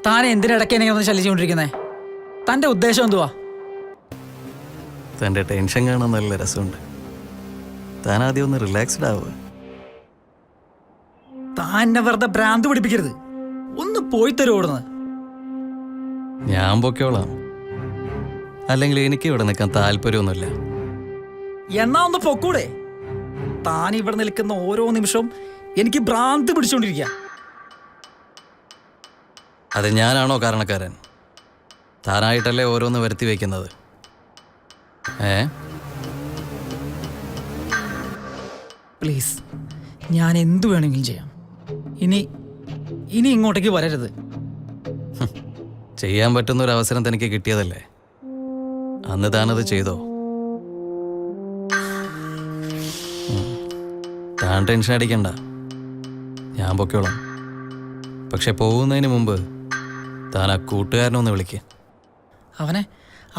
താൻ എന്തിനിടയ്ക്ക് എന്നെ ഒന്ന് ശല്യിച്ചുകൊണ്ടിരിക്കുന്നേ? തൻ്റെ ഉദ്ദേശം എന്തുവാ? തൻ്റെ ടെൻഷൻ കാണാൻ നല്ല രസമുണ്ട്. താൻ ആദ്യം ഒന്ന് റിലാക്സ്ഡ് ആവുക. താൻ എന്നെ വെറുതെ ഭ്രാന്ത് പിടിപ്പിക്കരുത്. ഒന്ന് പോയി തരുമോടുന്നത്. ഞാൻ പൊക്കോളാം. അല്ലെങ്കിൽ എനിക്ക് ഇവിടെ നിൽക്കാൻ താല്പര്യമൊന്നുമില്ല. എന്നാ ഒന്ന് പൊക്കൂടെ? താൻ ഇവിടെ നിൽക്കുന്ന ഓരോ നിമിഷവും എനിക്ക് ഭ്രാന്ത് പിടിച്ചുകൊണ്ടിരിക്കുക. അത് ഞാനാണോ കാരണക്കാരൻ? താനായിട്ടല്ലേ ഓരോന്ന് വരുത്തി വയ്ക്കുന്നത്. പ്ലീസ്, ഞാൻ എന്തു വേണമെങ്കിലും ചെയ്യാം. ഇനി ഇങ്ങോട്ടേക്ക് വരരുത്. ചെയ്യാൻ പറ്റുന്ന ഒരു അവസരം തനിക്ക് കിട്ടിയതല്ലേ, അന്ന് താനത് ചെയ്തോ? താൻ ടെൻഷൻ അടിക്കണ്ട, ഞാൻ പൊക്കോളാം. പക്ഷെ പോകുന്നതിന് മുമ്പ് താൻ ആ കൂട്ടുകാരനൊന്ന് വിളിക്കുക.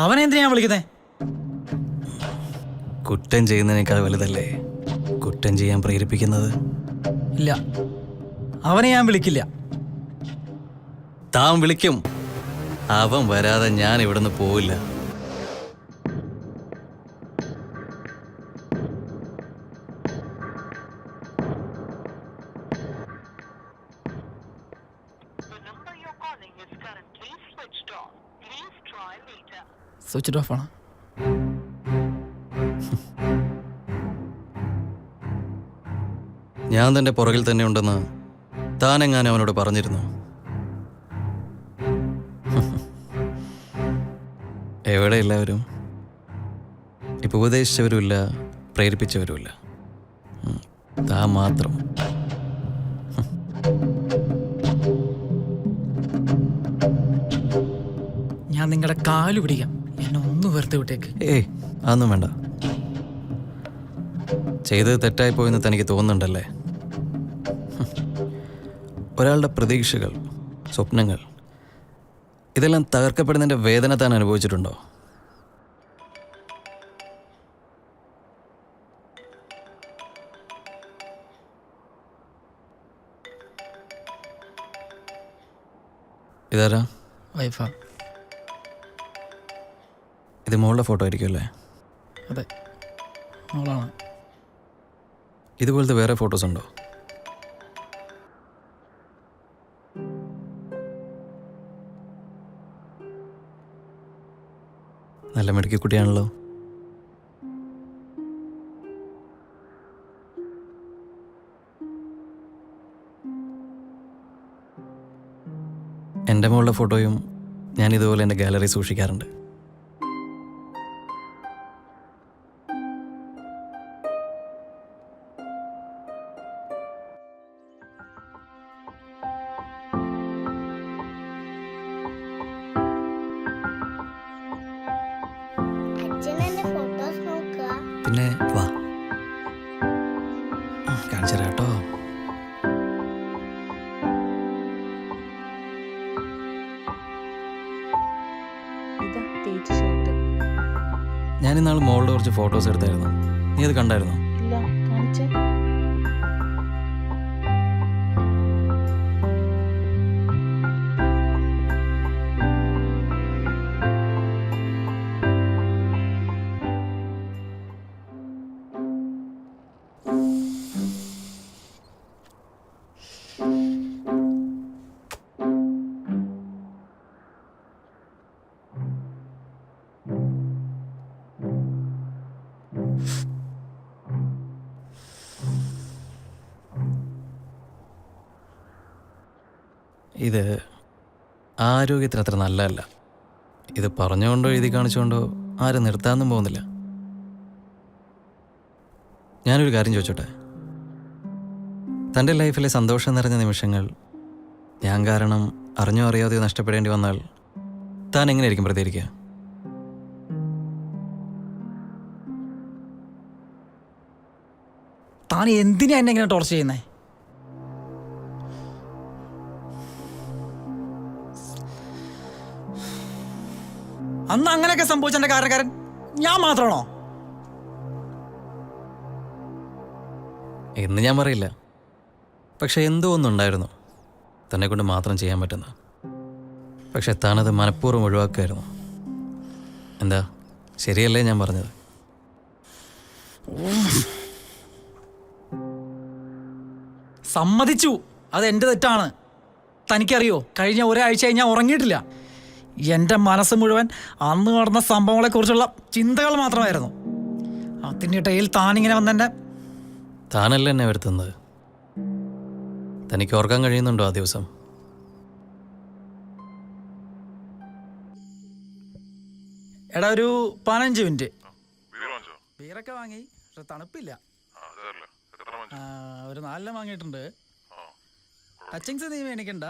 അവനെ എന്തിനാ വിളിക്കുന്നേ? കുറ്റം ചെയ്യുന്നതിനേക്കാൾ വലുതല്ലേ കുറ്റം ചെയ്യാൻ പ്രേരിപ്പിക്കുന്നത്? ഇല്ല, അവനെ ഞാൻ വിളിക്കില്ല. താൻ വിളിക്കും. അവൻ വരാതെ ഞാൻ ഇവിടുന്ന് പോവില്ല. സ്വിച്ച് ഓഫ് ആണ്. ഞാൻ തൻ്റെ പുറകിൽ തന്നെ ഉണ്ടെന്ന് താനെങ്ങാനും അവനോട് പറഞ്ഞിരുന്നു? എവിടെ എല്ലാവരും? ഇപ്പം ഉപദേശിച്ചവരുമില്ല, പ്രേരിപ്പിച്ചവരുമില്ല. താൻ മാത്രം. ഞാൻ നിങ്ങളുടെ കാല് പിടിക്കാം. എന്നെ ഒന്ന് വെറുതെ വിട്ടേക്ക്. അതൊന്നും വേണ്ട. ചെയ്തത് തെറ്റായിപ്പോയെന്ന് തനിക്ക് തോന്നുന്നുണ്ടല്ലേ? ഒരാളുടെ പ്രതീക്ഷകൾ, സ്വപ്നങ്ങൾ, ഇതെല്ലാം തകർക്കപ്പെടുന്നതിൻ്റെ വേദന താൻ അനുഭവിച്ചിട്ടുണ്ടോ? ഇതാരാ? വൈഫാ. ഇത് മോളുടെ ഫോട്ടോ ആയിരിക്കും അല്ലേ? അതെ, മോളാണ്. ഇതുപോലത്തെ വേറെ ഫോട്ടോസ് ഉണ്ടോ? നല്ല മിടുക്കി കുട്ടിയാണല്ലോ. എൻ്റെ മോളുടെ ഫോട്ടോയും ഞാൻ ഇതുപോലെ എൻ്റെ ഗാലറി സൂക്ഷിക്കാറുണ്ട്. പിന്നെ വാ, കാണിച്ചു തരാം കേട്ടോ. ഞാൻ ഇന്നാൾ മോളുടെ കുറച്ച് ഫോട്ടോസ് എടുത്തായിരുന്നു. നീ അത് കണ്ടായിരുന്നോ? ഇത് ആരോഗ്യത്തിന് അത്ര നല്ലതല്ല. ഇത് പറഞ്ഞുകൊണ്ടോ എഴുതി കാണിച്ചുകൊണ്ടോ ആരും നിർത്താനൊന്നും പോകുന്നില്ല. ഞാനൊരു കാര്യം ചോദിച്ചോട്ടെ? തൻ്റെ ലൈഫിലെ സന്തോഷം നിറഞ്ഞ നിമിഷങ്ങൾ ഞാൻ കാരണം അറിഞ്ഞോ അറിയാതെയോ നഷ്ടപ്പെടേണ്ടി വന്നാൽ താൻ എങ്ങനെയായിരിക്കും പ്രതികരിക്കുക? താൻ എന്തിനാ എന്നെ ഇങ്ങനെ ടോർച്ചർ ചെയ്യുന്നേ? അന്ന് അങ്ങനെയൊക്കെ സംഭവിച്ചെന്റെ കാരണക്കാരൻ ഞാൻ മാത്രമാണോ? എന്ന് ഞാൻ പറയില്ല. പക്ഷെ എന്തോ ഒന്നുണ്ടായിരുന്നു തന്നെ കൊണ്ട് മാത്രം ചെയ്യാൻ പറ്റുന്ന. പക്ഷെ താനത് മനഃപൂർവ്വം ഒഴിവാക്കുമായിരുന്നു. എന്താ ശരിയല്ലേ ഞാൻ പറഞ്ഞത്? സമ്മതിച്ചു, അത് എൻ്റെ തെറ്റാണ്. തനിക്കറിയോ, കഴിഞ്ഞ ഒരാഴ്ചയായി ഞാൻ ഉറങ്ങിയിട്ടില്ല. എൻ്റെ മനസ്സ് മുഴുവൻ അന്ന് നടന്ന സംഭവങ്ങളെക്കുറിച്ചുള്ള ചിന്തകൾ മാത്രമായിരുന്നു. അതിനിടയിൽ താനിങ്ങനെ വന്നെന്നെ. താനല്ല എന്നെ വരുത്തുന്നത്. തനിക്ക് ഓർക്കാൻ കഴിയുന്നുണ്ടോ ആ ദിവസം? എടാ, ഒരു 15 മിനിറ്റ്. ബീറൊക്കെ വാങ്ങി, പക്ഷെ തണുപ്പില്ല. ഒരു 4 വാങ്ങിയിട്ടുണ്ട്. ടച്ചിങ്സ് നീ മേടിക്കണ്ട,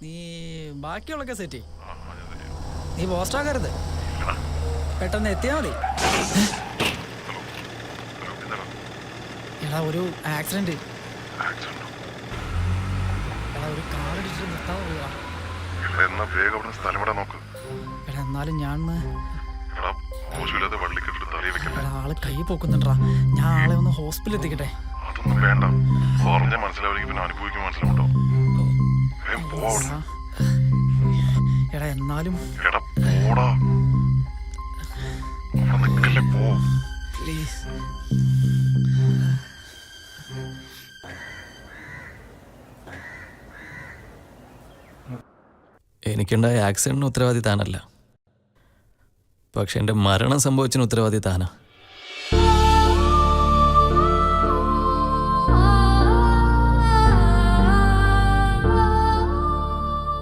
നീ ബാക്കിയുള്ളൊക്കെ സെറ്റ് ചെയ്. നീ പോസ്റ്റാക്കരുത്, പെട്ടെന്ന് എത്തിയാൽ മതി. എടാ, ഒരു ആക്സിഡന്റ്. എടാ, ഒരു കാർ ഇടിച്ചിട്ട് നിർത്താൻ പോവുക. എടാ, എന്നാലും ഞാൻ ആള് കൈ പൊക്കുന്നുണ്ടാ. ഞാൻ ആളെ ഒന്ന് ഹോസ്പിറ്റലിൽ എത്തിക്കട്ടെ? വേണ്ട, പറഞ്ഞ മനസ്സിലാവില്ലെങ്കിൽ പിന്നെ അനുഭവിക്കും. മനസ്സിലാവുണ്ടോ? എടാ, എന്നാലും പ്ലീസ്. എനിക്കുണ്ടായ ആക്സിഡന്റിന് ഉത്തരവാദി താനല്ല, പക്ഷെ എൻ്റെ മരണം സംഭവിച്ചതിന് ഉത്തരവാദി താനാ.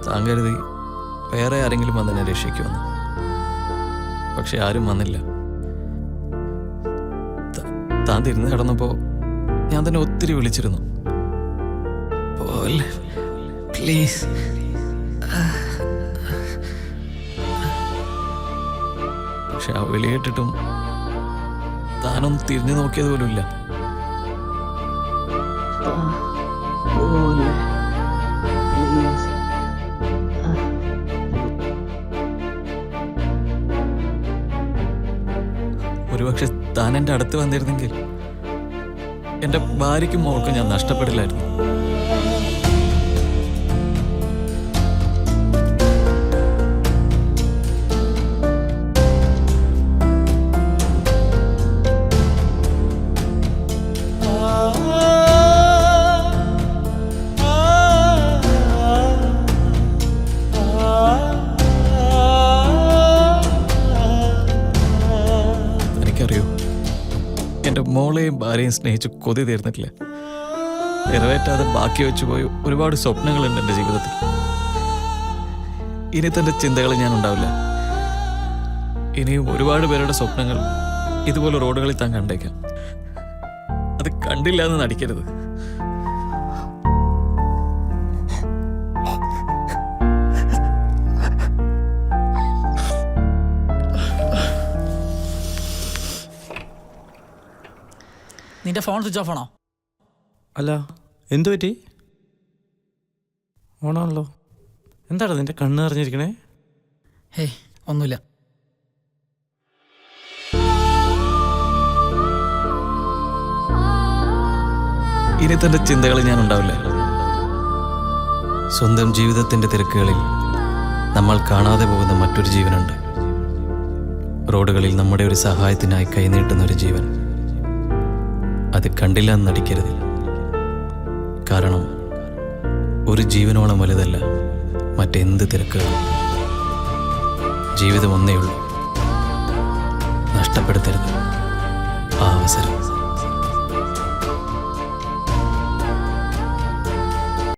താൻ കരുതി വേറെ ആരെങ്കിലും വന്ന് എന്നെ രക്ഷിക്കുമെന്ന്. പക്ഷെ ആരും വന്നില്ല. താൻ തിരിഞ്ഞു കിടന്നപ്പോൾ ഞാൻ തന്നെ ഒത്തിരി വിളിച്ചിരുന്നു, പോലെ പ്ലീസ്. പക്ഷെ ആ വിളി കേട്ടിട്ടും താനൊന്നും തിരിഞ്ഞു നോക്കിയത് പോലുമില്ല. ഒരുപക്ഷെ താൻ എൻ്റെ അടുത്ത് വന്നിരുന്നെങ്കിൽ എൻ്റെ ഭാര്യയ്ക്കും മോൾക്കും ഞാൻ നഷ്ടപ്പെടില്ലായിരുന്നു. എൻ്റെ മോളെയും ഭാര്യയും സ്നേഹിച്ച് കൊതി തീർന്നിട്ടില്ല. നിറവേറ്റാതെ ബാക്കി വെച്ചു പോയി ഒരുപാട് സ്വപ്നങ്ങളുണ്ട് എൻ്റെ ജീവിതത്തിൽ. ഇനി തൻ്റെ ചിന്തകൾ ഞാൻ ഉണ്ടാവില്ല. ഇനിയും ഒരുപാട് പേരുടെ സ്വപ്നങ്ങൾ ഇതുപോലെ റോഡുകളിൽ താൻ കണ്ടേക്കാം. അത് കണ്ടില്ല എന്ന് നടിക്കരുത്. നിന്റെ ഫോൺ സ്വിച്ച് ഓഫ് ആണോ? അല്ല, എന്തു പറ്റി? ഓണാണല്ലോ. എന്താണ് നിന്റെ കണ്ണ് നിറഞ്ഞിരിക്കണേ? ഹേയ്, ഒന്നുമില്ല. ഇനി തൻ്റെ ചിന്തകൾ ഞാൻ ഉണ്ടാവില്ല. സ്വന്തം ജീവിതത്തിൻ്റെ തിരക്കുകളിൽ നമ്മൾ കാണാതെ പോകുന്ന മറ്റൊരു ജീവനുണ്ട്. റോഡുകളിൽ നമ്മുടെ ഒരു സഹായത്തിനായി കൈനീട്ടുന്ന ഒരു ജീവൻ. അത് കണ്ടില്ല എന്ന് നടിക്കരുത്. കാരണം ഒരു ജീവനോളം വലുതല്ല മറ്റെന്ത് തിരക്കുകളും. ജീവിതം ഒന്നേ ഉള്ളൂ. നഷ്ടപ്പെടുത്തരുത് ആ അവസരം.